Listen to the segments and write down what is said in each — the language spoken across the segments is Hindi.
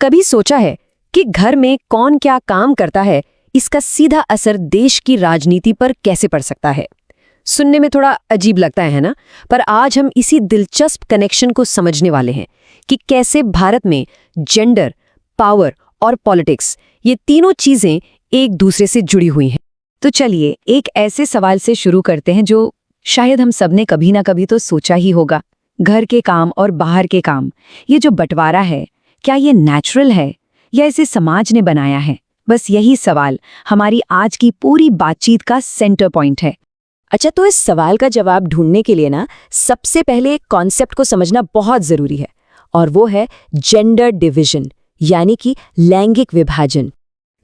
कभी सोचा है कि घर में कौन क्या काम करता है, इसका सीधा असर देश की राजनीति पर कैसे पड़ सकता है? सुनने में थोड़ा अजीब लगता है ना? पर आज हम इसी दिलचस्प कनेक्शन को समझने वाले हैं कि कैसे भारत में जेंडर, पावर और पॉलिटिक्स, ये तीनों चीजें एक दूसरे से जुड़ी हुई हैं। तो चलिए एक ऐसे सवाल से शुरू करते हैं जो शायद हम सबने कभी ना कभी तो सोचा ही होगा। घर के काम और बाहर के काम, ये जो बंटवारा है, क्या ये नेचुरल है या इसे समाज ने बनाया है? बस यही सवाल हमारी आज की पूरी बातचीत का सेंटर पॉइंट है। अच्छा, तो इस सवाल का जवाब ढूंढने के लिए ना सबसे पहले एक कॉन्सेप्ट को समझना बहुत जरूरी है, और वो है जेंडर डिवीजन, यानी कि लैंगिक विभाजन।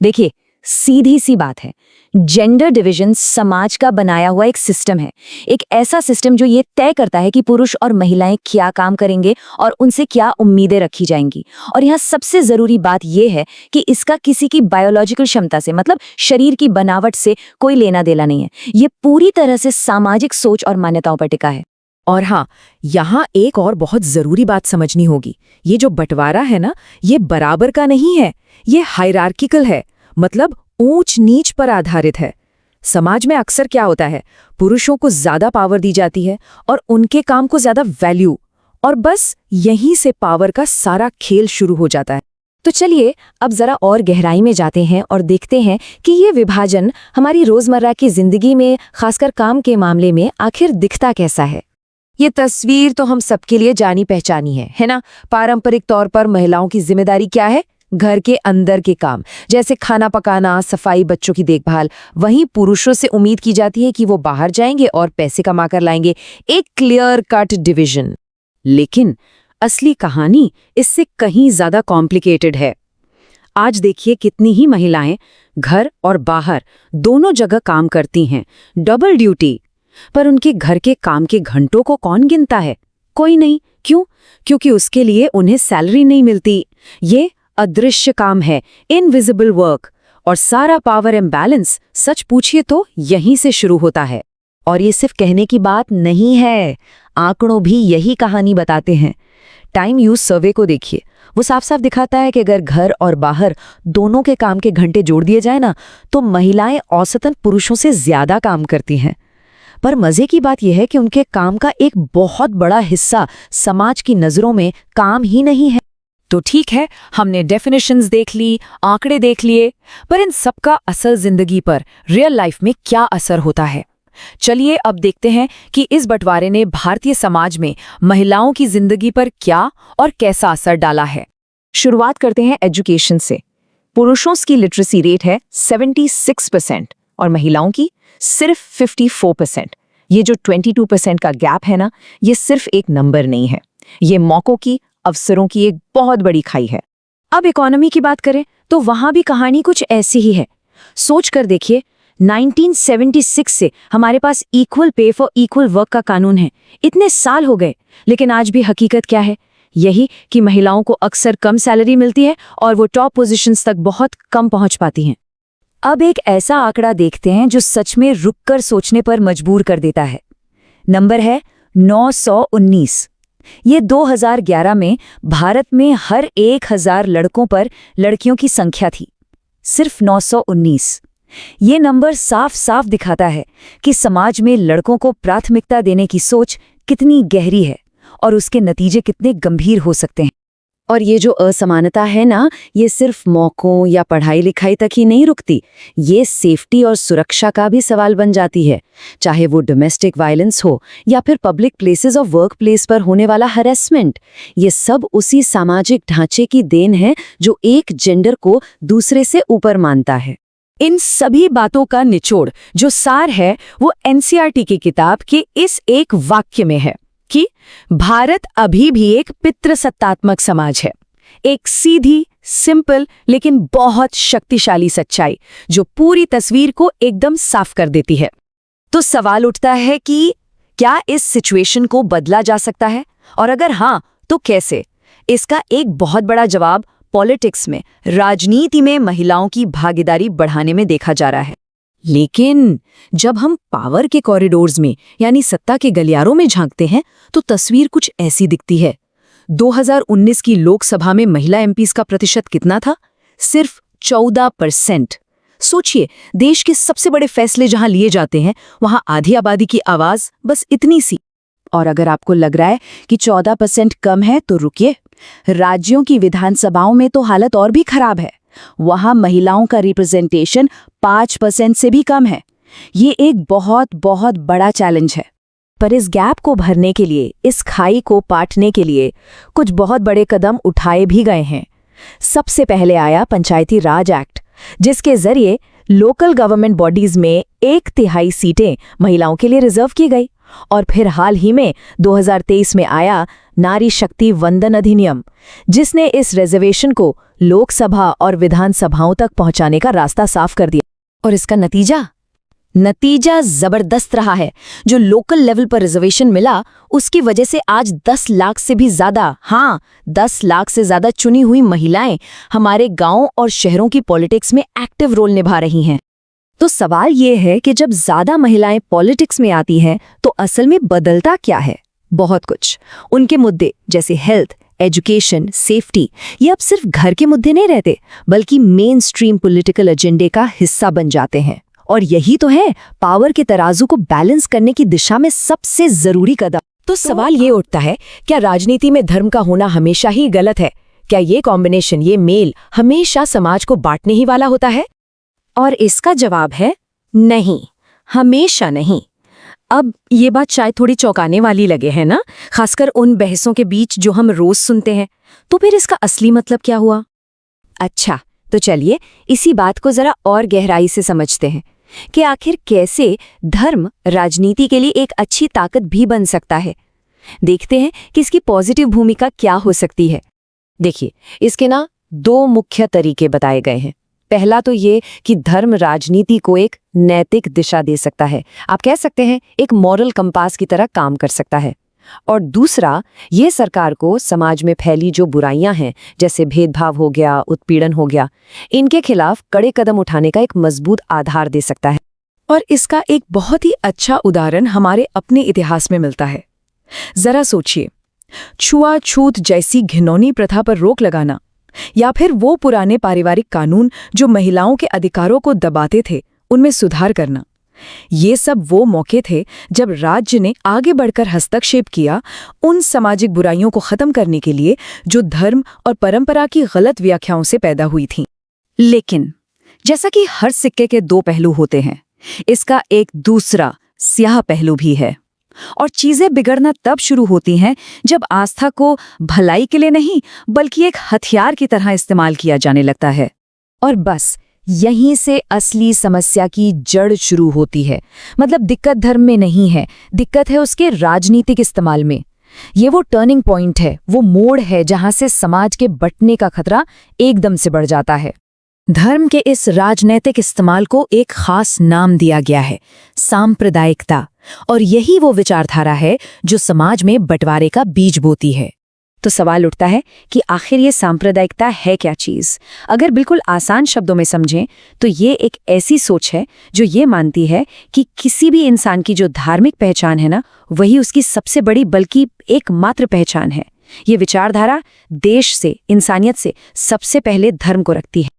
देखिए, सीधी सी बात है, जेंडर डिवीजन समाज का बनाया हुआ एक सिस्टम है। एक ऐसा सिस्टम जो ये तय करता है कि पुरुष और महिलाएं क्या काम करेंगे और उनसे क्या उम्मीदें रखी जाएंगी। और यहाँ सबसे जरूरी बात यह है कि इसका किसी की बायोलॉजिकल क्षमता से, मतलब शरीर की बनावट से कोई लेना देना नहीं है। ये पूरी तरह से सामाजिक सोच और मान्यताओं पर टिका है। और हाँ, यहाँ एक और बहुत जरूरी बात समझनी होगी। ये जो बंटवारा है ना, ये बराबर का नहीं है, ये हायरार्किकल है, मतलब ऊंच नीच पर आधारित है। समाज में अक्सर क्या होता है, पुरुषों को ज्यादा पावर दी जाती है और उनके काम को ज्यादा वैल्यू, और बस यहीं से पावर का सारा खेल शुरू हो जाता है। तो चलिए अब जरा और गहराई में जाते हैं और देखते हैं कि ये विभाजन हमारी रोजमर्रा की जिंदगी में, खासकर काम के मामले में, आखिर दिखता कैसा है। ये तस्वीर तो हम सबके लिए जानी पहचानी है ना? पारंपरिक तौर पर महिलाओं की जिम्मेदारी क्या है? घर के अंदर के काम, जैसे खाना पकाना, सफाई, बच्चों की देखभाल। वहीं पुरुषों से उम्मीद की जाती है कि वो बाहर जाएंगे और पैसे कमाकर लाएंगे। एक क्लियर कट डिवीजन। लेकिन असली कहानी इससे कहीं ज्यादा कॉम्प्लिकेटेड है। आज देखिए, कितनी ही महिलाएं घर और बाहर दोनों जगह काम करती हैं, डबल ड्यूटी। पर उनके घर के काम के घंटों को कौन गिनता है? कोई नहीं। क्यों? क्योंकि उसके लिए उन्हें सैलरी नहीं मिलती। ये अदृश्य काम है, इनविजिबल वर्क। और सारा पावर इम्बैलेंस, सच पूछिए तो, यहीं से शुरू होता है। और ये सिर्फ कहने की बात नहीं है, आंकड़ों भी यही कहानी बताते हैं। टाइम यूज सर्वे को देखिए, वो साफ साफ दिखाता है कि अगर घर और बाहर दोनों के काम के घंटे जोड़ दिए जाए ना, तो महिलाएं औसतन पुरुषों से ज्यादा काम करती हैं। पर मजे की बात यह है कि उनके काम का एक बहुत बड़ा हिस्सा समाज की नजरों में काम ही नहीं है। तो ठीक है, हमने डेफिनेशंस देख ली, आंकड़े देख लिए, पर इन सब का असल जिंदगी पर, रियल लाइफ में क्या असर होता है? चलिए अब देखते हैं कि इस बंटवारे ने भारतीय समाज में महिलाओं की जिंदगी पर क्या और कैसा असर डाला है। शुरुआत करते हैं एजुकेशन से। पुरुषों की लिटरेसी रेट है 76% और महिलाओं की सिर्फ 54%। ये जो 22% का गैप है ना, ये सिर्फ एक नंबर नहीं है, ये मौकों की, अवसरों की एक बहुत बड़ी खाई है। अब इकोनॉमी की बात करें तो वहां भी कहानी कुछ ऐसी ही है। सोच कर देखिए, 1976 से हमारे पास equal pay for equal work का कानून है। इतने साल हो गए, लेकिन आज भी हकीकत क्या है? यही कि महिलाओं को अक्सर कम सैलरी मिलती है और वो टॉप पोजीशंस तक बहुत कम पहुंच पाती हैं। अब एक ऐसा आंकड़ा देखते हैं जो सच में रुककर सोचने पर मजबूर कर देता है। नंबर है 919। ये 2011 में भारत में हर 1000 लड़कों पर लड़कियों की संख्या थी, सिर्फ 919। ये नंबर साफ साफ दिखाता है कि समाज में लड़कों को प्राथमिकता देने की सोच कितनी गहरी है और उसके नतीजे कितने गंभीर हो सकते हैं। और ये जो असमानता है ना, ये सिर्फ मौकों या पढ़ाई लिखाई तक ही नहीं रुकती, ये सेफ्टी और सुरक्षा का भी सवाल बन जाती है। चाहे वो डोमेस्टिक वायलेंस हो या फिर पब्लिक प्लेसेस और वर्क प्लेस पर होने वाला हैरेसमेंट, ये सब उसी सामाजिक ढांचे की देन है जो एक जेंडर को दूसरे से ऊपर मानता है। इन सभी बातों का निचोड़, जो सार है, वो एनसीईआरटी की किताब के इस एक वाक्य में है कि भारत अभी भी एक पितृसत्तात्मक समाज है। एक सीधी, सिंपल लेकिन बहुत शक्तिशाली सच्चाई जो पूरी तस्वीर को एकदम साफ कर देती है। तो सवाल उठता है कि क्या इस सिचुएशन को बदला जा सकता है, और अगर हाँ तो कैसे? इसका एक बहुत बड़ा जवाब पॉलिटिक्स में, राजनीति में महिलाओं की भागीदारी बढ़ाने में देखा जा रहा है। लेकिन जब हम पावर के कॉरिडोर्स में, यानी सत्ता के गलियारों में झांकते हैं, तो तस्वीर कुछ ऐसी दिखती है। 2019 की लोकसभा में महिला एमपीज का प्रतिशत कितना था? सिर्फ 14%। सोचिए, देश के सबसे बड़े फैसले जहां लिए जाते हैं वहां आधी आबादी की आवाज बस इतनी सी। और अगर आपको लग रहा है कि 14% कम है तो रुकिए, राज्यों की विधानसभाओं में तो हालत और भी खराब है। वहां महिलाओं का रिप्रेजेंटेशन 5% से भी कम है। ये एक बहुत बहुत बड़ा चैलेंज है। पर इस गैप को भरने के लिए, इस खाई को पाटने के लिए कुछ बहुत बड़े कदम उठाए भी गए हैं। सबसे पहले आया पंचायती राज एक्ट, जिसके जरिए लोकल गवर्नमेंट बॉडीज में 1/3 सीटें महिलाओं के लिए रिजर्व की गई। और फिर हाल ही में 2023 में आया नारी शक्ति वंदन अधिनियम, जिसने इस रिजर्वेशन को लोकसभा और विधानसभाओं तक पहुंचाने का रास्ता साफ कर दिया। और इसका नतीजा जबरदस्त रहा है। जो लोकल लेवल पर रिजर्वेशन मिला, उसकी वजह से आज 10 लाख से भी ज्यादा, 10 लाख से ज्यादा चुनी हुई महिलाएं हमारे गांव और शहरों की पॉलिटिक्स में एक्टिव रोल निभा रही हैं। तो सवाल ये है कि जब ज्यादा महिलाएं पॉलिटिक्स में आती हैं तो असल में बदलता क्या है? बहुत कुछ। उनके मुद्दे जैसे हेल्थ, एजुकेशन, सेफ्टी, ये अब सिर्फ घर के मुद्दे नहीं रहते, बल्कि मेन स्ट्रीम पॉलिटिकल एजेंडे का हिस्सा बन जाते हैं। और यही तो है पावर के तराजू को बैलेंस करने की दिशा में सबसे जरूरी कदम। तो सवाल ये उठता है, क्या राजनीति में धर्म का होना हमेशा ही गलत है? क्या ये कॉम्बिनेशन, ये मेल हमेशा समाज को बांटने ही वाला होता है? और इसका जवाब है नहीं, हमेशा नहीं। अब ये बात शायद थोड़ी चौंकाने वाली लगे है ना, खासकर उन बहसों के बीच जो हम रोज सुनते हैं। तो फिर इसका असली मतलब क्या हुआ? अच्छा, तो चलिए इसी बात को जरा और गहराई से समझते हैं कि आखिर कैसे धर्म राजनीति के लिए एक अच्छी ताकत भी बन सकता है। देखते हैं कि इसकी पॉजिटिव भूमिका क्या हो सकती है। देखिए, इसके 2 मुख्य तरीके बताए गए हैं। पहला तो ये कि धर्म राजनीति को एक नैतिक दिशा दे सकता है, आप कह सकते हैं एक मॉरल कंपास की तरह काम कर सकता है। और दूसरा, ये सरकार को समाज में फैली जो बुराइयां हैं, जैसे भेदभाव हो गया, उत्पीड़न हो गया, इनके खिलाफ कड़े कदम उठाने का एक मजबूत आधार दे सकता है। और इसका एक बहुत ही अच्छा उदाहरण हमारे अपने इतिहास में मिलता है। जरा सोचिए, छुआछूत जैसी घिनौनी प्रथा पर रोक लगाना, या फिर वो पुराने पारिवारिक कानून जो महिलाओं के अधिकारों को दबाते थे, उनमें सुधार करना। ये सब वो मौके थे जब राज्य ने आगे बढ़कर हस्तक्षेप किया उन सामाजिक बुराइयों को खत्म करने के लिए जो धर्म और परंपरा की गलत व्याख्याओं से पैदा हुई थीं। लेकिन जैसा कि हर सिक्के के 2 पहलू होते हैं, इसका एक दूसरा स्याह पहलू भी है। और चीजें बिगड़ना तब शुरू होती हैं जब आस्था को भलाई के लिए नहीं, बल्कि एक हथियार की तरह इस्तेमाल किया जाने लगता है। और बस यहीं से असली समस्या की जड़ शुरू होती है। मतलब दिक्कत धर्म में नहीं है, दिक्कत है उसके राजनीतिक इस्तेमाल में। ये वो टर्निंग पॉइंट है, वो मोड़ है जहां से समाज के बंटने का खतरा एकदम से बढ़ जाता है। धर्म के इस राजनैतिक इस्तेमाल को एक खास नाम दिया गया है, सांप्रदायिकता। और यही वो विचारधारा है जो समाज में बंटवारे का बीज बोती है। तो सवाल उठता है कि आखिर ये सांप्रदायिकता है क्या चीज? अगर बिल्कुल आसान शब्दों में समझें तो ये एक ऐसी सोच है जो ये मानती है कि किसी भी इंसान की जो धार्मिक पहचान है ना, वही उसकी सबसे बड़ी बल्कि एकमात्र पहचान है। ये विचारधारा देश से, इंसानियत से सबसे पहले धर्म को रखती है।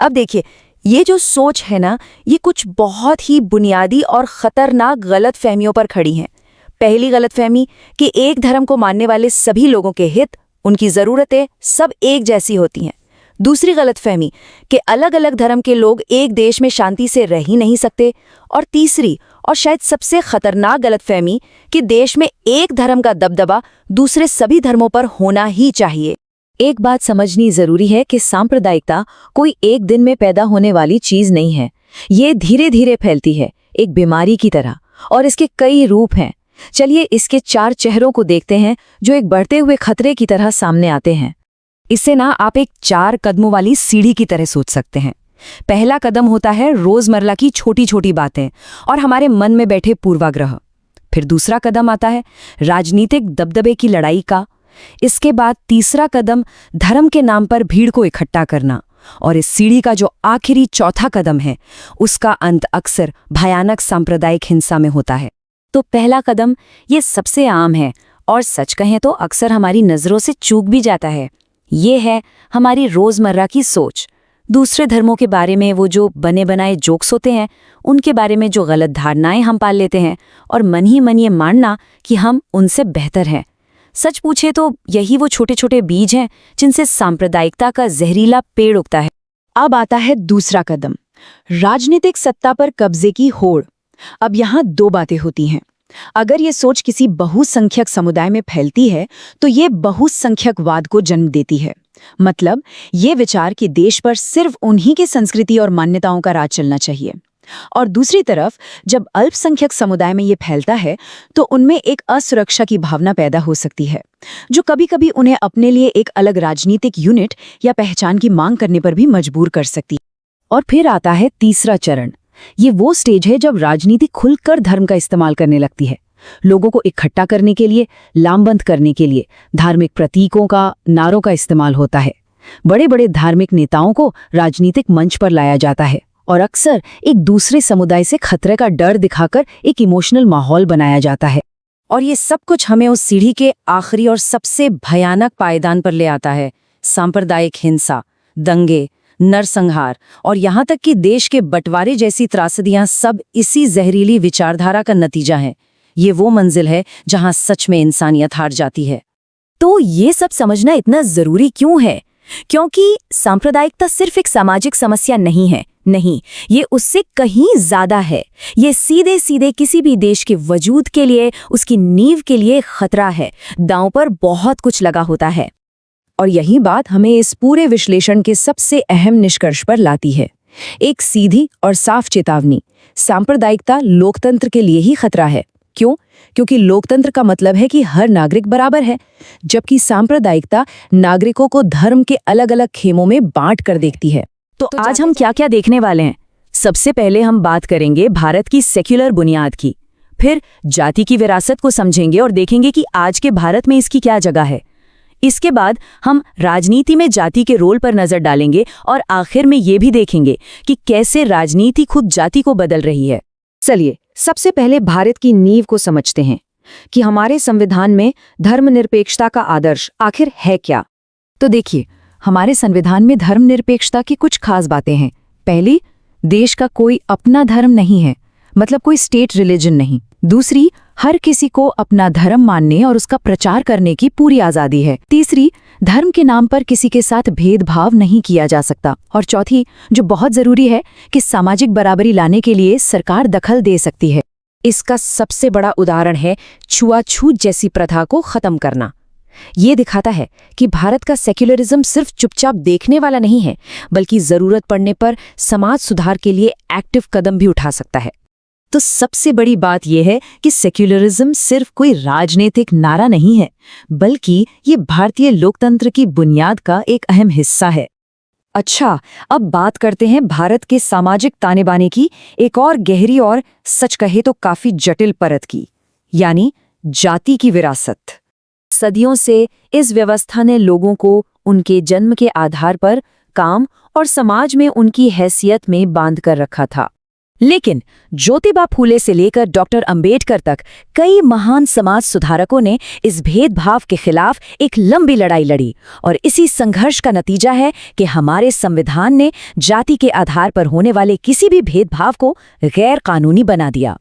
अब देखिए, ये जो सोच है ना, ये कुछ बहुत ही बुनियादी और खतरनाक गलतफहमियों पर खड़ी है। पहली गलतफहमी कि एक धर्म को मानने वाले सभी लोगों के हित, उनकी ज़रूरतें सब एक जैसी होती हैं। दूसरी गलतफहमी कि अलग अलग धर्म के लोग एक देश में शांति से रह ही नहीं सकते। और तीसरी और शायद सबसे खतरनाक गलतफहमी कि देश में एक धर्म का दबदबा दूसरे सभी धर्मों पर होना ही चाहिए। एक बात समझनी जरूरी है कि सांप्रदायिकता कोई एक दिन में पैदा होने वाली चीज नहीं है। ये धीरे धीरे फैलती है, एक बीमारी की तरह, और इसके कई रूप हैं। चलिए इसके 4 चेहरों को देखते हैं जो एक बढ़ते हुए खतरे की तरह सामने आते हैं। इससे आप एक 4 कदमों वाली सीढ़ी की तरह सोच सकते हैं। पहला कदम होता है रोजमर्रा की छोटी छोटी बातें और हमारे मन में बैठे पूर्वाग्रह। फिर दूसरा कदम आता है राजनीतिक दबदबे की लड़ाई का। इसके बाद तीसरा कदम धर्म के नाम पर भीड़ को इकट्ठा करना। और इस सीढ़ी का जो आखिरी चौथा कदम है, उसका अंत अक्सर भयानक सांप्रदायिक हिंसा में होता है। तो पहला कदम ये सबसे आम है और सच कहें तो अक्सर हमारी नज़रों से चूक भी जाता है। ये है हमारी रोज़मर्रा की सोच। दूसरे धर्मों के बारे में वो जो बने बनाए जोक्स होते हैं, उनके बारे में जो गलत धारणाएं हम पाल लेते हैं और मन ही मन ये मानना कि हम उनसे बेहतर हैं। सच पूछे तो यही वो छोटे छोटे बीज हैं जिनसे सांप्रदायिकता का जहरीला पेड़ उगता है। अब आता है दूसरा कदम, राजनीतिक सत्ता पर कब्जे की होड़। अब यहाँ दो बातें होती हैं। अगर ये सोच किसी बहुसंख्यक समुदाय में फैलती है तो ये बहुसंख्यकवाद को जन्म देती है। मतलब ये विचार कि देश पर सिर्फ उन्हीं की संस्कृति और मान्यताओं का राज चलना चाहिए। और दूसरी तरफ जब अल्पसंख्यक समुदाय में ये फैलता है तो उनमें एक असुरक्षा की भावना पैदा हो सकती है, जो कभी-कभी उन्हें अपने लिए एक अलग राजनीतिक यूनिट या पहचान की मांग करने पर भी मजबूर कर सकती है। और फिर आता है तीसरा चरण। ये वो स्टेज है जब राजनीति खुलकर धर्म का इस्तेमाल करने लगती है, लोगों को इकट्ठा करने के लिए, लामबंद करने के लिए धार्मिक प्रतीकों का, नारों का इस्तेमाल होता है। बड़े बड़े धार्मिक नेताओं को राजनीतिक मंच पर लाया जाता है और अक्सर एक दूसरे समुदाय से खतरे का डर दिखाकर एक इमोशनल माहौल बनाया जाता है। और ये सब कुछ हमें उस सीढ़ी के आखिरी और सबसे भयानक पायदान पर ले आता है, सांप्रदायिक हिंसा, दंगे, नरसंहार और यहाँ तक कि देश के बंटवारे जैसी त्रासदियां सब इसी जहरीली विचारधारा का नतीजा है। ये वो मंजिल है जहां सच में इंसानियत हार जाती है। तो ये सब समझना इतना जरूरी क्यों है? क्योंकि सांप्रदायिकता सिर्फ एक सामाजिक समस्या नहीं है, नहीं, ये उससे कहीं ज्यादा है। ये सीधे सीधे किसी भी देश के वजूद के लिए, उसकी नींव के लिए खतरा है। दांव पर बहुत कुछ लगा होता है। और यही बात हमें इस पूरे विश्लेषण के सबसे अहम निष्कर्ष पर लाती है। एक सीधी और साफ चेतावनी, सांप्रदायिकता लोकतंत्र के लिए ही खतरा है। क्यों? क्योंकि लोकतंत्र का मतलब है कि हर नागरिक बराबर है, जबकि सांप्रदायिकता नागरिकों को धर्म के अलग अलग खेमों में बांट कर देखती है। तो आज हम क्या क्या देखने वाले हैं? सबसे पहले हम बात करेंगे भारत की सेक्युलर बुनियाद की, फिर जाति की विरासत को समझेंगे और देखेंगे कि आज के भारत में इसकी क्या जगह है। इसके बाद हम राजनीति में जाति के रोल पर नजर डालेंगे और आखिर में ये भी देखेंगे कि कैसे राजनीति खुद जाति को बदल रही है। चलिए सबसे पहले भारत की नींव को समझते हैं कि हमारे संविधान में धर्मनिरपेक्षता का आदर्श आखिर है क्या। तो देखिए, हमारे संविधान में धर्मनिरपेक्षता की कुछ खास बातें हैं। पहली, देश का कोई अपना धर्म नहीं है, मतलब कोई स्टेट रिलीजन नहीं। दूसरी, हर किसी को अपना धर्म मानने और उसका प्रचार करने की पूरी आज़ादी है। तीसरी, धर्म के नाम पर किसी के साथ भेदभाव नहीं किया जा सकता। और चौथी, जो बहुत जरूरी है, कि सामाजिक बराबरी लाने के लिए सरकार दखल दे सकती है। इसका सबसे बड़ा उदाहरण है छुआछूत जैसी प्रथा को खत्म करना। ये दिखाता है कि भारत का सेक्युलरिज्म सिर्फ चुपचाप देखने वाला नहीं है, बल्कि जरूरत पड़ने पर समाज सुधार के लिए एक्टिव कदम भी उठा सकता है। तो सबसे बड़ी बात यह है कि सेक्युलरिज्म सिर्फ कोई राजनीतिक नारा नहीं है, बल्कि ये भारतीय लोकतंत्र की बुनियाद का एक अहम हिस्सा है। अच्छा, अब बात करते हैं भारत के सामाजिक ताने बाने की एक और गहरी और सच कहे तो काफी जटिल परत की, यानी जाति की विरासत। सदियों से इस व्यवस्था ने लोगों को उनके जन्म के आधार पर काम और समाज में उनकी हैसियत में बांध कर रखा था। लेकिन ज्योतिबा फूले से लेकर डॉक्टर अंबेडकर तक कई महान समाज सुधारकों ने इस भेदभाव के खिलाफ एक लंबी लड़ाई लड़ी और इसी संघर्ष का नतीजा है कि हमारे संविधान ने जाति के आधार पर होने वाले किसी भी भेदभाव को गैर कानूनी बना दिया।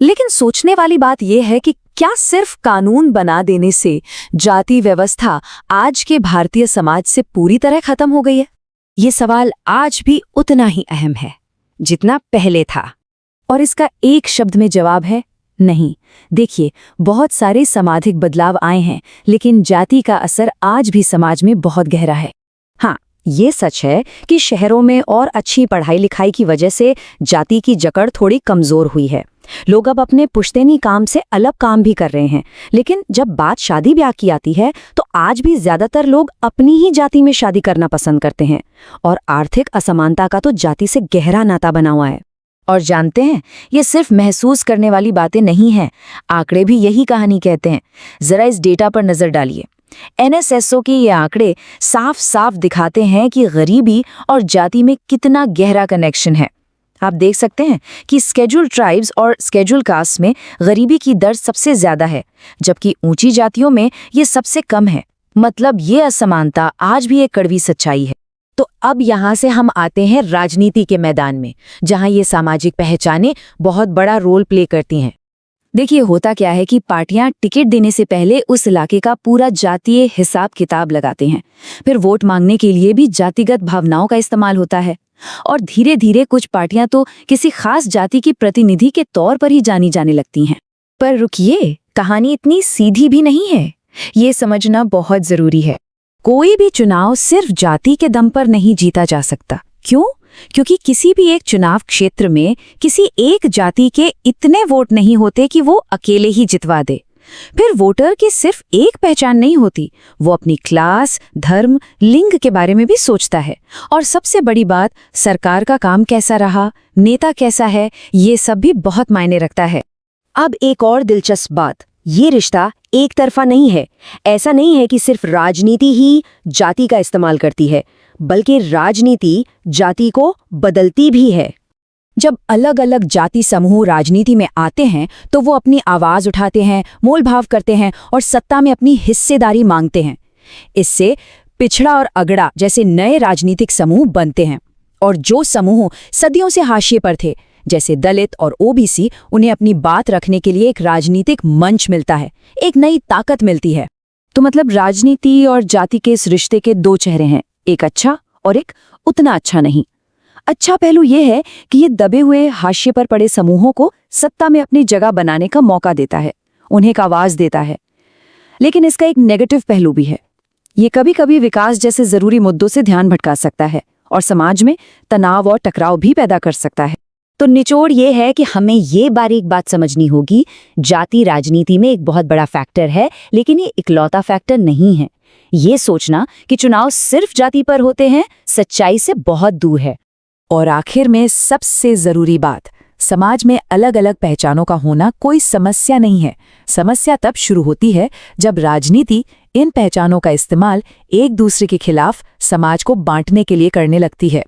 लेकिन सोचने वाली बात यह है कि क्या सिर्फ कानून बना देने से जाति व्यवस्था आज के भारतीय समाज से पूरी तरह खत्म हो गई है? ये सवाल आज भी उतना ही अहम है जितना पहले था। और इसका एक शब्द में जवाब है नहीं। देखिए, बहुत सारे सामाजिक बदलाव आए हैं, लेकिन जाति का असर आज भी समाज में बहुत गहरा है। हाँ, ये सच है कि शहरों में और अच्छी पढ़ाई लिखाई की वजह से जाति की जकड़ थोड़ी कमजोर हुई है। लोग अब अपने पुश्तैनी काम से अलग काम भी कर रहे हैं। लेकिन जब बात शादी ब्याह की आती है तो आज भी ज्यादातर लोग अपनी ही जाति में शादी करना पसंद करते हैं। और आर्थिक असमानता का तो जाति से गहरा नाता बना हुआ है। और जानते हैं, ये सिर्फ महसूस करने वाली बातें नहीं हैं, आंकड़े भी यही कहानी कहते हैं। जरा इस डेटा पर नजर डालिए। NSSO के ये आंकड़े साफ साफ दिखाते हैं कि गरीबी और जाति में कितना गहरा कनेक्शन है। आप देख सकते हैं कि स्केड्यूल ट्राइब्स और स्केड्यूल कास्ट में गरीबी की दर सबसे ज्यादा है, जबकि ऊंची जातियों में ये सबसे कम है। मतलब ये असमानता आज भी एक कड़वी सच्चाई है। तो अब यहाँ से हम आते हैं राजनीति के मैदान में, जहाँ ये सामाजिक पहचानें बहुत बड़ा रोल प्ले करती हैं। देखिए, होता क्या है कि पार्टियां टिकट देने से पहले उस इलाके का पूरा जातीय हिसाब किताब लगाते हैं। फिर वोट मांगने के लिए भी जातिगत भावनाओं का इस्तेमाल होता है, और धीरे धीरे कुछ पार्टियां तो किसी खास जाति की प्रतिनिधि के तौर पर ही जानी जाने लगती हैं। पर रुकिए, कहानी इतनी सीधी भी नहीं है। ये समझना बहुत जरूरी है। कोई भी चुनाव सिर्फ जाति के दम पर नहीं जीता जा सकता। क्यों? क्योंकि किसी भी एक चुनाव क्षेत्र में किसी एक जाति के इतने वोट नहीं होते कि वो अकेले ही जितवा दे। फिर वोटर की सिर्फ एक पहचान नहीं होती, वो अपनी क्लास, धर्म, लिंग के बारे में भी सोचता है। और सबसे बड़ी बात, सरकार का काम कैसा रहा, नेता कैसा है, ये सब भी बहुत मायने रखता है। अब एक और दिलचस्प बात, ये रिश्ता एक तरफा नहीं है। ऐसा नहीं है कि सिर्फ राजनीति ही जाति का इस्तेमाल करती है, बल्कि राजनीति जाति को बदलती भी है। जब अलग अलग जाति समूह राजनीति में आते हैं तो वो अपनी आवाज उठाते हैं, मोलभाव करते हैं और सत्ता में अपनी हिस्सेदारी मांगते हैं। इससे पिछड़ा और अगड़ा जैसे नए राजनीतिक समूह बनते हैं, और जो समूह सदियों से हाशिए पर थे, जैसे दलित और ओबीसी, उन्हें अपनी बात रखने के लिए एक राजनीतिक मंच मिलता है, एक नई ताकत मिलती है। तो मतलब राजनीति और जाति के इस रिश्ते के दो चेहरे हैं, एक अच्छा और एक उतना अच्छा नहीं। अच्छा पहलू यह है कि ये दबे हुए हाशिए पर पड़े समूहों को सत्ता में अपनी जगह बनाने का मौका देता है, उन्हें एक आवाज देता है। लेकिन इसका एक नेगेटिव पहलू भी है। ये कभी कभी विकास जैसे जरूरी मुद्दों से ध्यान भटका सकता है और समाज में तनाव और टकराव भी पैदा कर सकता है। तो निचोड़ ये है कि हमें ये बारीक बात समझनी होगी, जाति राजनीति में एक बहुत बड़ा फैक्टर है, लेकिन ये इकलौता फैक्टर नहीं है। ये सोचना कि चुनाव सिर्फ जाति पर होते हैं, सच्चाई से बहुत दूर है। और आखिर में सबसे जरूरी बात, समाज में अलग अलग पहचानों का होना कोई समस्या नहीं है। समस्या तब शुरू होती है जब राजनीति इन पहचानों का इस्तेमाल एक दूसरे के खिलाफ समाज को बांटने के लिए करने लगती है।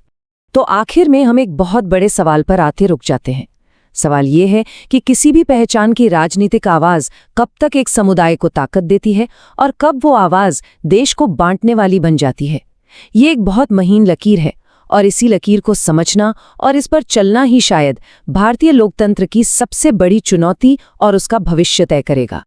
तो आखिर में हम एक बहुत बड़े सवाल पर आते रुक जाते हैं। सवाल ये है कि किसी भी पहचान की राजनीतिक आवाज कब तक एक समुदाय को ताकत देती है और कब वो आवाज देश को बांटने वाली बन जाती है। ये एक बहुत महीन लकीर है, और इसी लकीर को समझना और इस पर चलना ही शायद भारतीय लोकतंत्र की सबसे बड़ी चुनौती और उसका भविष्य तय करेगा।